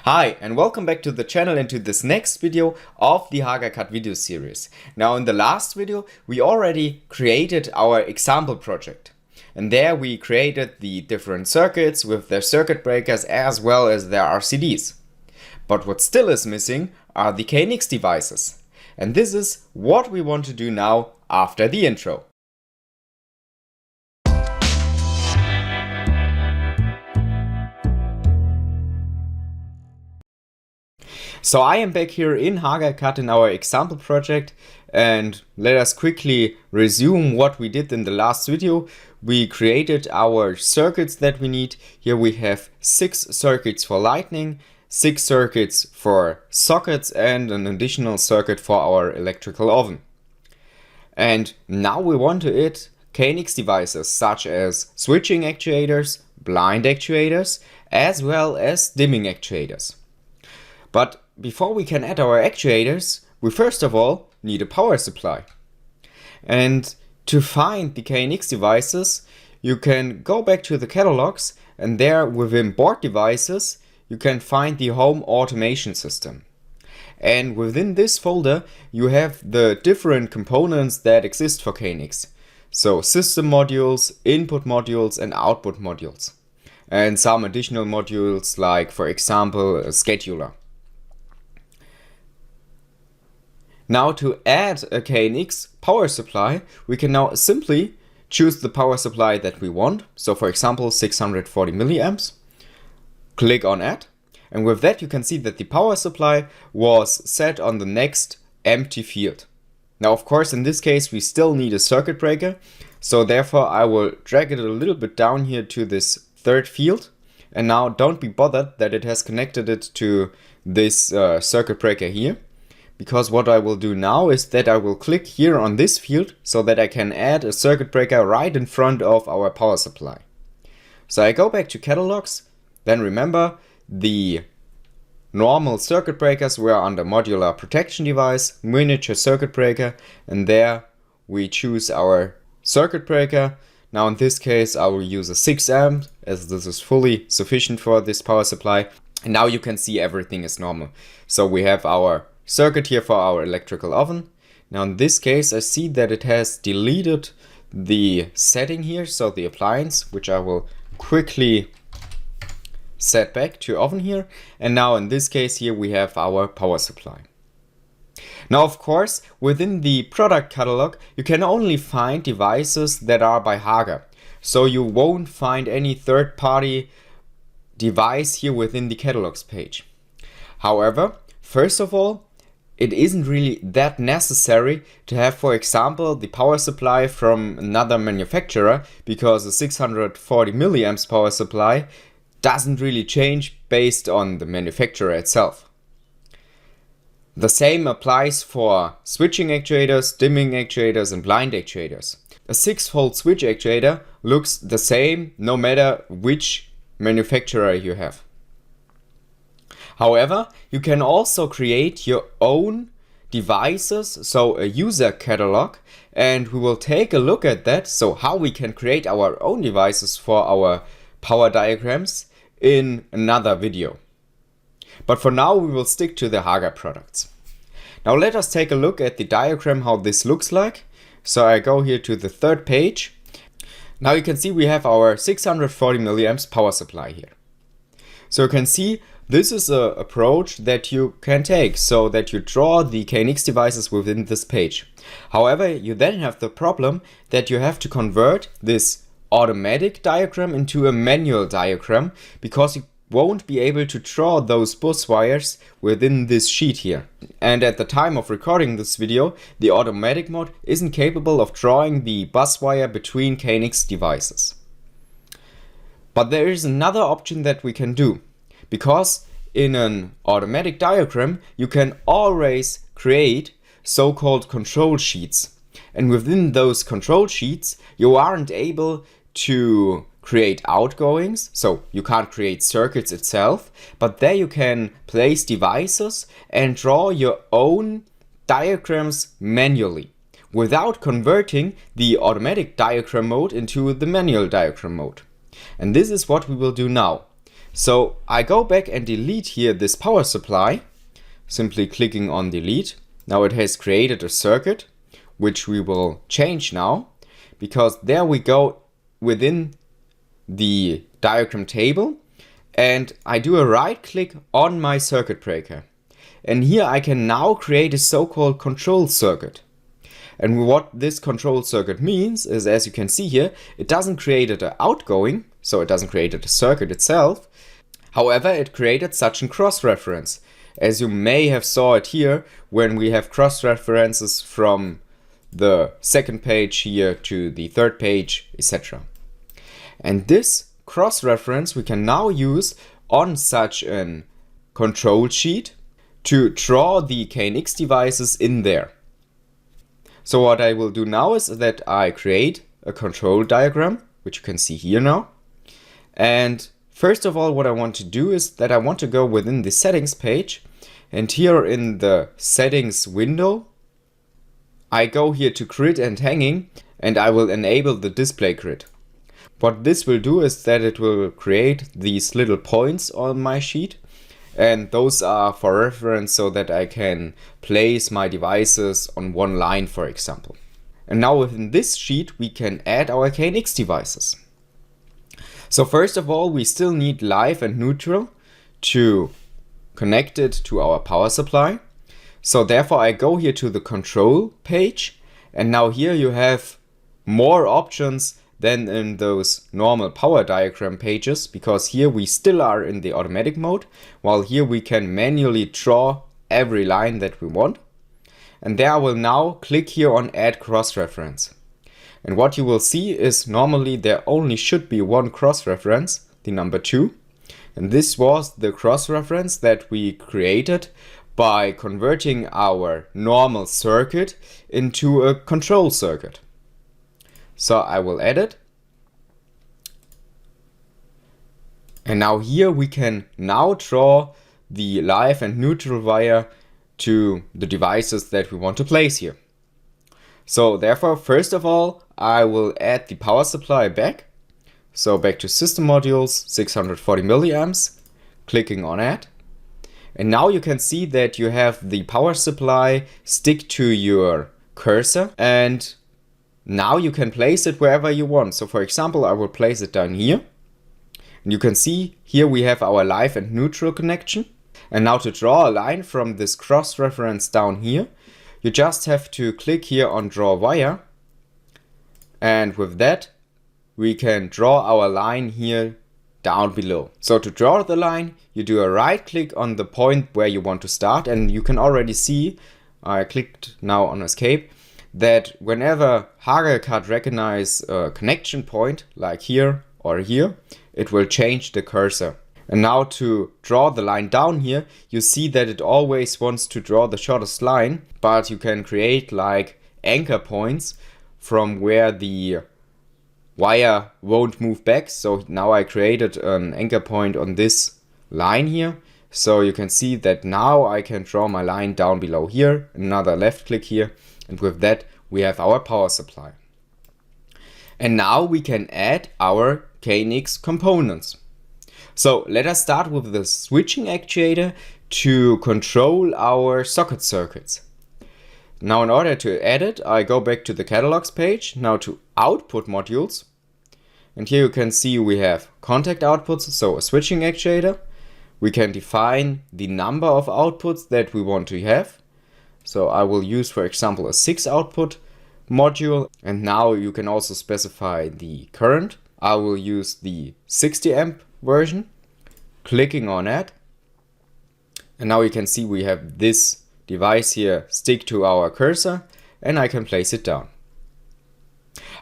Hi and welcome back to the channel and to this next video of the HagaCAD video series. Now in the last video we already created our example project and there we created the different circuits with their circuit breakers as well as their RCDs. But what still is missing are the KNX devices, and this is what we want to do now after the intro. So I am back here in HagaCAD in our example project, and let us quickly resume what we did in the last video. We created our circuits that we need. Here we have 6 circuits for lighting, 6 circuits for sockets and an additional circuit for our electrical oven. And now we want to add KNX devices such as switching actuators, blind actuators, as well as dimming actuators. But before we can add our actuators, we first of all need a power supply. And to find the KNX devices, you can go back to the catalogs, and there within board devices, you can find the home automation system. And within this folder, you have the different components that exist for KNX. So system modules, input modules, and output modules. And some additional modules like, for example, a scheduler. Now to add a KNX power supply, we can now simply choose the power supply that we want. So for example, 640 milliamps. Click on add. And with that you can see that the power supply was set on the next empty field. Now of course in this case we still need a circuit breaker. So therefore I will drag it a little bit down here to this third field. And now don't be bothered that it has connected it to this circuit breaker here. Because what I will do now is that I will click here on this field so that I can add a circuit breaker right in front of our power supply. So I go back to catalogs, then remember the normal circuit breakers were under modular protection device, miniature circuit breaker, and there we choose our circuit breaker. Now in this case I will use a 6 amp as this is fully sufficient for this power supply. And now you can see everything is normal. So we have our circuit here for our electrical oven. Now in this case I see that it has deleted the setting here, so the appliance, which I will quickly set back to oven here. And now in this case here we have our power supply. Now of course within the product catalog you can only find devices that are by Haga. So you won't find any third-party device here within the catalogs page. However, first of all, it isn't really that necessary to have, for example, the power supply from another manufacturer, because a 640 milliamps power supply doesn't really change based on the manufacturer itself. The same applies for switching actuators, dimming actuators, and blind actuators. A 6-volt switch actuator looks the same no matter which manufacturer you have. However, you can also create your own devices, so a user catalog, and we will take a look at that, so how we can create our own devices for our power diagrams in another video. But for now we will stick to the Haga products. Now let us take a look at the diagram how this looks like. So I go here to the third page. Now you can see we have our 640 milliamps power supply here. So you can see this is an approach that you can take, so that you draw the KNX devices within this page. However, you then have the problem that you have to convert this automatic diagram into a manual diagram, because you won't be able to draw those bus wires within this sheet here. And at the time of recording this video, the automatic mode isn't capable of drawing the bus wire between KNX devices. But there is another option that we can do. Because in an automatic diagram, you can always create so-called control sheets. And within those control sheets, you aren't able to create outgoings, so you can't create circuits itself, but there you can place devices and draw your own diagrams manually, without converting the automatic diagram mode into the manual diagram mode. And this is what we will do now. So I go back and delete here this power supply, simply clicking on delete. Now it has created a circuit, which we will change now, because there we go within the diagram table and I do a right click on my circuit breaker. And here I can now create a so-called control circuit. And what this control circuit means is, as you can see here, it doesn't create an outgoing, so it doesn't create a circuit itself. However, it created such a cross-reference, as you may have saw it here when we have cross-references from the second page here to the third page, etc. And this cross-reference we can now use on such a control sheet to draw the KNX devices in there. So what I will do now is that I create a control diagram, which you can see here now. And first of all, what I want to do is that I want to go within the settings page, and here in the settings window, I go here to grid and hanging, and I will enable the display grid. What this will do is that it will create these little points on my sheet, and those are for reference so that I can place my devices on one line, for example. And now within this sheet we can add our KNX devices. So first of all, we still need live and neutral to connect it to our power supply. So therefore I go here to the control page, and now here you have more options than in those normal power diagram pages, because here we still are in the automatic mode, while here we can manually draw every line that we want. And there I will now click here on add cross-reference. And what you will see is normally there only should be one cross-reference, the number 2. And this was the cross-reference that we created by converting our normal circuit into a control circuit. So I will add it. And now here we can now draw the live and neutral wire to the devices that we want to place here. So therefore, first of all, I will add the power supply back. So back to system modules, 640 milliamps, clicking on add. And now you can see that you have the power supply stick to your cursor, and now you can place it wherever you want. So for example, I will place it down here. And you can see here we have our live and neutral connection. And now to draw a line from this cross reference down here, you just have to click here on draw wire. And with that, we can draw our line here down below. So to draw the line, you do a right click on the point where you want to start, and you can already see, I clicked now on escape, that whenever HagelCAD recognize a connection point, like here or here, it will change the cursor. And now to draw the line down here, you see that it always wants to draw the shortest line, but you can create like anchor points from where the wire won't move back. So now I created an anchor point on this line here. So you can see that now I can draw my line down below here, another left click here, and with that we have our power supply. And now we can add our KNX components. So let us start with the switching actuator to control our socket circuits. Now in order to add it, I go back to the catalogs page, now to output modules. And here you can see we have contact outputs, so a switching actuator. We can define the number of outputs that we want to have. So I will use, for example, a 6 output module. And now you can also specify the current. I will use the 60 amp version, clicking on that. And now you can see we have this device here stick to our cursor, and I can place it down.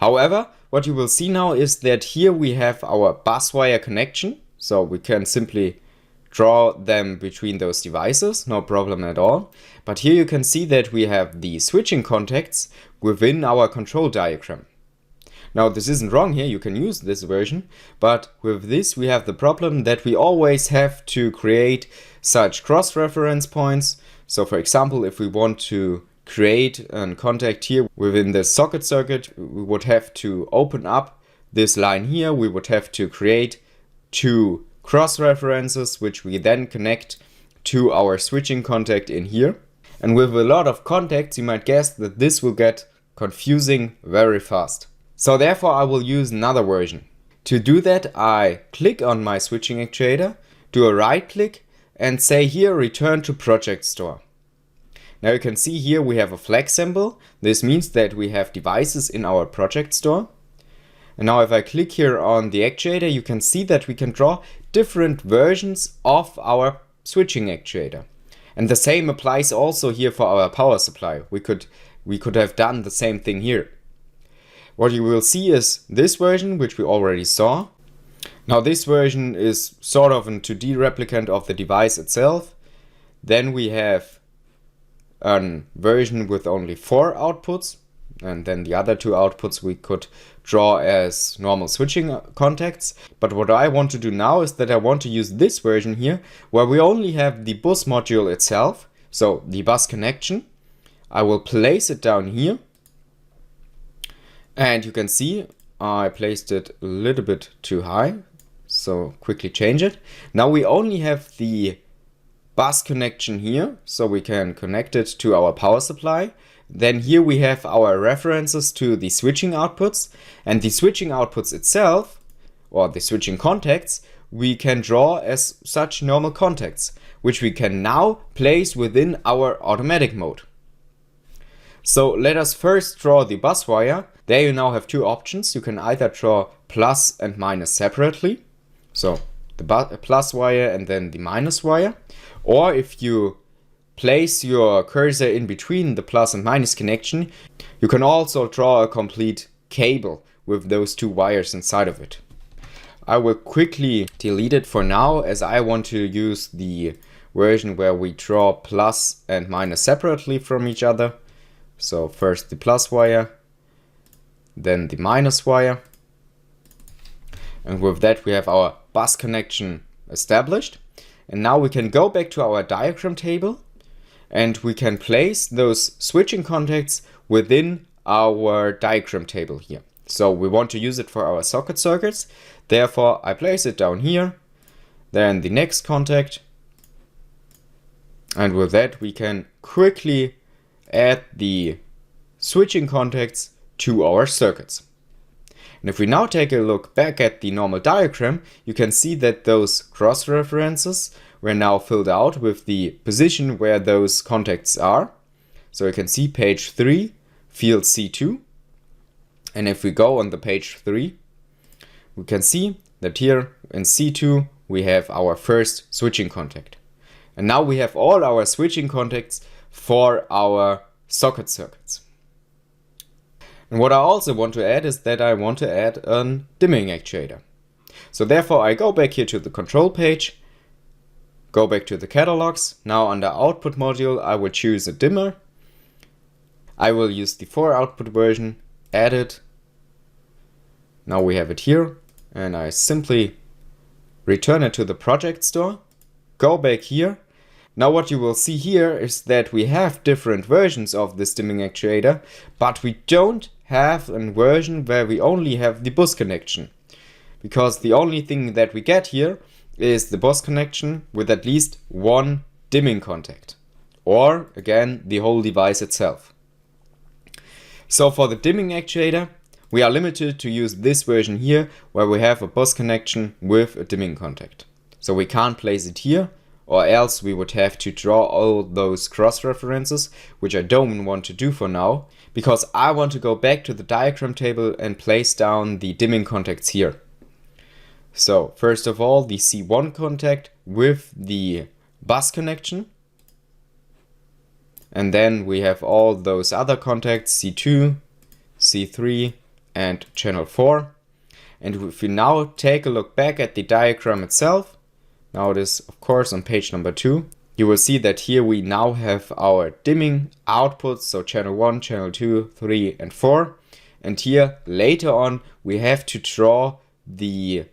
However, what you will see now is that here we have our bus wire connection, so we can simply draw them between those devices, no problem at all. But here you can see that we have the switching contacts within our control diagram. Now this isn't wrong here, you can use this version, but with this we have the problem that we always have to create such cross-reference points. So for example, if we want to create a contact here within the socket circuit, we would have to open up this line here, we would have to create 2 cross references, which we then connect to our switching contact in here. And with a lot of contacts, you might guess that this will get confusing very fast. So therefore I will use another version. To do that, I click on my switching actuator, do a right click and say here return to project store. Now you can see here we have a flag symbol. This means that we have devices in our project store. And now if I click here on the actuator, you can see that we can draw different versions of our switching actuator. And the same applies also here for our power supply. We could have done the same thing here. What you will see is this version, which we already saw. Now this version is sort of a 2D replicant of the device itself. Then we have a version with only 4 outputs. And then the other 2 outputs we could draw as normal switching contacts. But what I want to do now is that I want to use this version here, where we only have the bus module itself, so the bus connection. I will place it down here. And you can see I placed it a little bit too high, so quickly change it. Now we only have the bus connection here, so we can connect it to our power supply. Then here we have our references to the switching outputs, and the switching outputs itself, or the switching contacts, we can draw as such normal contacts, which we can now place within our automatic mode. So let us first draw the bus wire. There you now have 2 options. You can either draw plus and minus separately, so the plus wire and then the minus wire, or if you place your cursor in between the plus and minus connection, you can also draw a complete cable with those 2 wires inside of it. I will quickly delete it for now, as I want to use the version where we draw plus and minus separately from each other. So first the plus wire, then the minus wire. And with that we have our bus connection established. And now we can go back to our diagram table and we can place those switching contacts within our diagram table here. So we want to use it for our socket circuits. Therefore, I place it down here, then the next contact. And with that, we can quickly add the switching contacts to our circuits. And if we now take a look back at the normal diagram, you can see that those cross references were now filled out with the position where those contacts are. So you can see page 3, field C2. And if we go on the page 3, we can see that here in C2 we have our first switching contact. And now we have all our switching contacts for our socket circuits. And what I also want to add is that I want to add a dimming actuator. So therefore I go back here to the control page, go back to the catalogs. Now under output module I will choose a dimmer. I will use the 4 output version, add it. Now we have it here and I simply return it to the project store, go back here. Now what you will see here is that we have different versions of this dimming actuator, but we don't have a version where we only have the bus connection. Because the only thing that we get here is the bus connection with at least 1 dimming contact. Or again, the whole device itself. So for the dimming actuator, we are limited to use this version here where we have a bus connection with a dimming contact. So we can't place it here, or else we would have to draw all those cross references, which I don't want to do for now, because I want to go back to the diagram table and place down the dimming contacts here. So first of all, the C1 contact with the bus connection. And then we have all those other contacts, C2, C3 and channel 4. And if we now take a look back at the diagram itself, now it is of course on page number 2, you will see that here we now have our dimming outputs, so channel 1, channel 2, 3 and 4. And here later on we have to draw the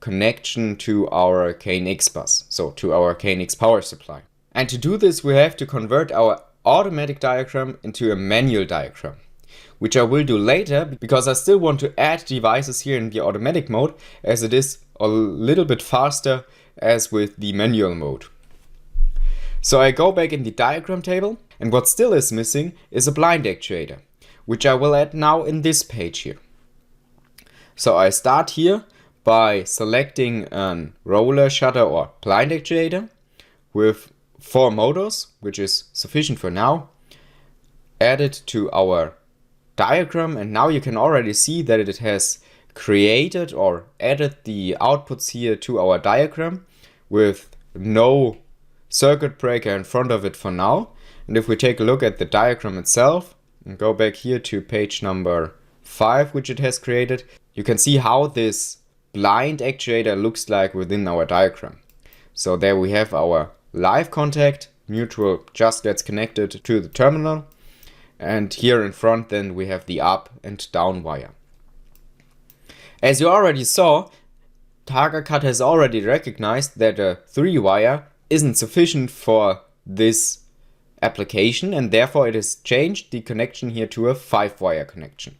connection to our KNX bus, so to our KNX power supply. And to do this we have to convert our automatic diagram into a manual diagram. which I will do later because I still want to add devices here in the automatic mode, as it is a little bit faster as with the manual mode. So I go back in the diagram table, and what still is missing is a blind actuator, which I will add now in this page here. So I start here by selecting a roller shutter or blind actuator with 4 motors, which is sufficient for now. Add it to our diagram, and now you can already see that it has created or added the outputs here to our diagram with no circuit breaker in front of it for now. And if we take a look at the diagram itself and go back here to page number 5, which it has created, you can see how this blind actuator looks like within our diagram. So there we have our live contact, neutral just gets connected to the terminal, and here in front then we have the up and down wire. As you already saw, TargaCAD has already recognized that a 3-wire isn't sufficient for this application, and therefore it has changed the connection here to a 5-wire connection.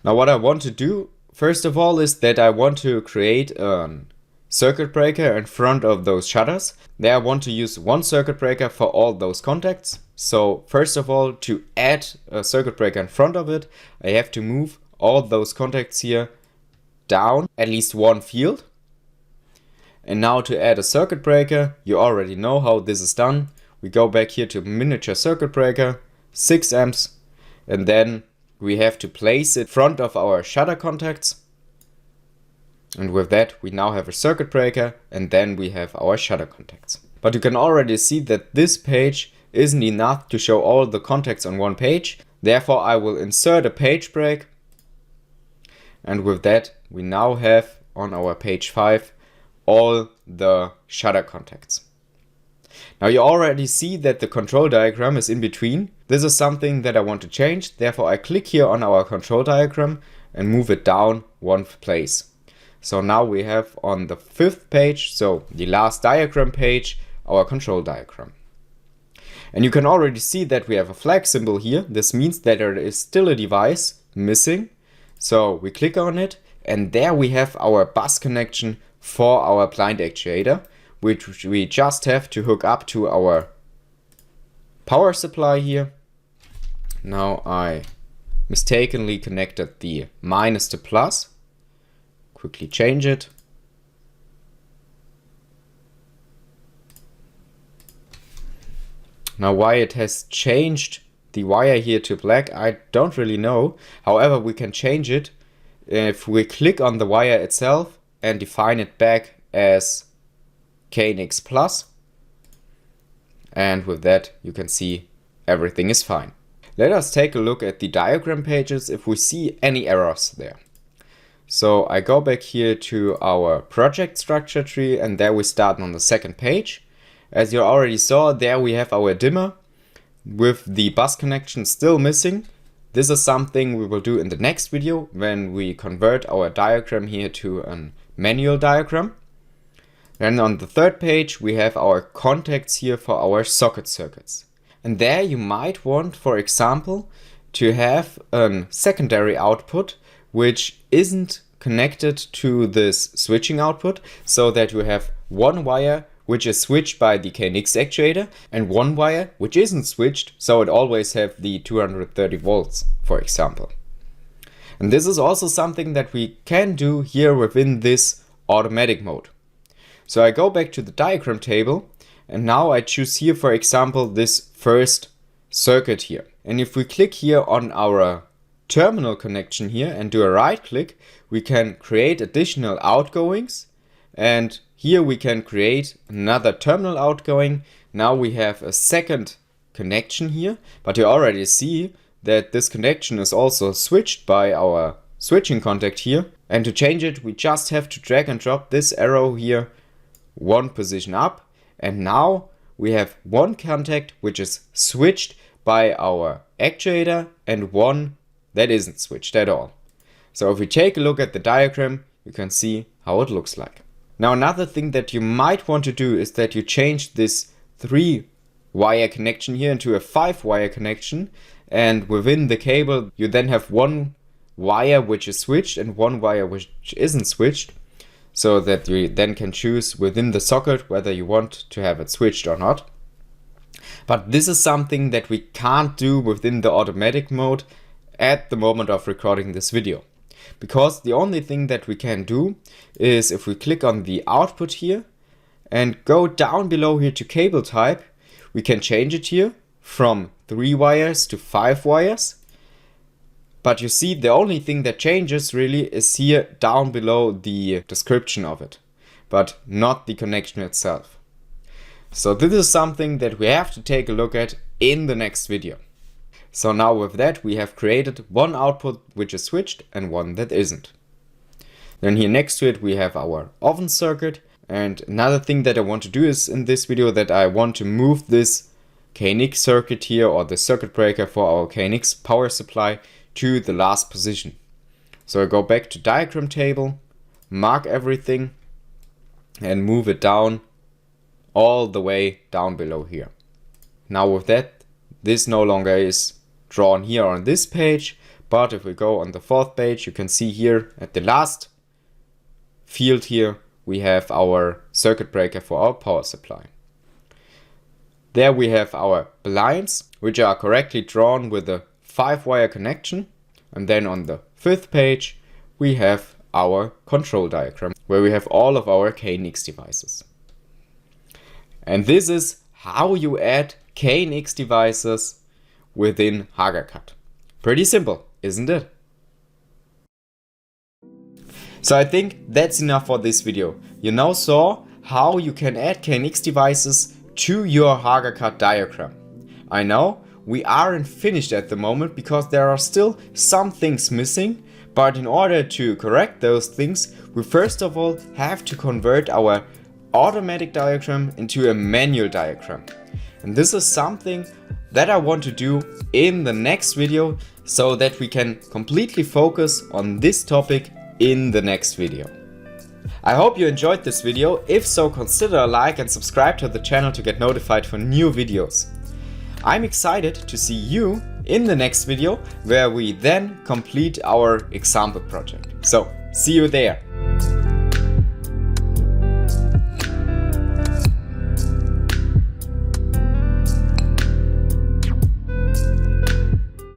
Now what I want to do first of all is that I want to create a circuit breaker in front of those shutters. There I want to use one circuit breaker for all those contacts. So first of all, to add a circuit breaker in front of it, I have to move all those contacts here down at least one field. And now to add a circuit breaker, you already know how this is done. We go back here to miniature circuit breaker, 6 amps, and then we have to place it in front of our shutter contacts. And with that, we now have a circuit breaker, and then we have our shutter contacts. But you can already see that this page isn't enough to show all the contacts on one page. Therefore, I will insert a page break. And with that, we now have on our page 5 all the shutter contacts. Now you already see that the control diagram is in between. This is something that I want to change. Therefore, I click here on our control diagram and move it down one place. So now we have on the 5th page, so the last diagram page, our control diagram. And you can already see that we have a flag symbol here. This means that there is still a device missing. So we click on it, and there we have our bus connection for our blind actuator, which we just have to hook up to our power supply here. Now I mistakenly connected the minus to plus. Quickly change it. Now why it has changed the wire here to black, I don't really know. However, we can change it if we click on the wire itself and define it back as KNX plus. And with that, you can see everything is fine. Let us take a look at the diagram pages if we see any errors there. So I go back here to our project structure tree, and there we start on the 2nd page. As you already saw, there we have our dimmer with the bus connection still missing. This is something we will do in the next video when we convert our diagram here to a manual diagram. Then on the 3rd page we have our contacts here for our socket circuits. And there you might want, for example, to have a secondary output which isn't connected to this switching output, so that you have one wire which is switched by the KNX actuator and one wire which isn't switched, so it always have the 230 volts, for example. And this is also something that we can do here within this automatic mode. So I go back to the diagram table, and now I choose here, for example, this first circuit here. And if we click here on our terminal connection here and do a right click, we can create additional outgoings, and here we can create another terminal outgoing. Now we have a second connection here, but you already see that this connection is also switched by our switching contact here. And to change it, we just have to drag and drop this arrow here one position up, and now we have one contact which is switched by our actuator and one that isn't switched at all. So if we take a look at the diagram, you can see how it looks like. Now another thing that you might want to do is that you change this 3 wire connection here into a 5-wire connection, and within the cable you then have one wire which is switched and one wire which isn't switched, so that you then can choose within the socket whether you want to have it switched or not. But this is something that we can't do within the automatic mode at the moment of recording this video. Because the only thing that we can do is if we click on the output here and go down below here to cable type, we can change it here from 3 wires to 5 wires. But you see, the only thing that changes really is here down below the description of it, but not the connection itself. So this is something that we have to take a look at in the next video. So now with that we have created one output which is switched and one that isn't. Then here next to it we have our oven circuit, and another thing that I want to do is in this video that I want to move this KNX circuit here, or the circuit breaker for our KNX power supply, to the last position. So I go back to diagram table, mark everything and move it down all the way down below here. Now with that, this no longer is drawn here on this page, but if we go on the 4th page, you can see here at the last field here we have our circuit breaker for our power supply. There we have our blinds, which are correctly drawn with a 5-wire connection, and then on the 5th page we have our control diagram where we have all of our KNX devices. And this is how you add KNX devices within HagaCAD. Pretty simple, isn't it? So I think that's enough for this video. You now saw how you can add KNX devices to your HagaCAD diagram. I know we aren't finished at the moment because there are still some things missing, but in order to correct those things, we first of all have to convert our automatic diagram into a manual diagram. And this is something that I want to do in the next video so that we can completely focus on this topic in the next video. I hope you enjoyed this video. If so, consider a like and subscribe to the channel to get notified for new videos. I'm excited to see you in the next video where we then complete our example project. So, see you there!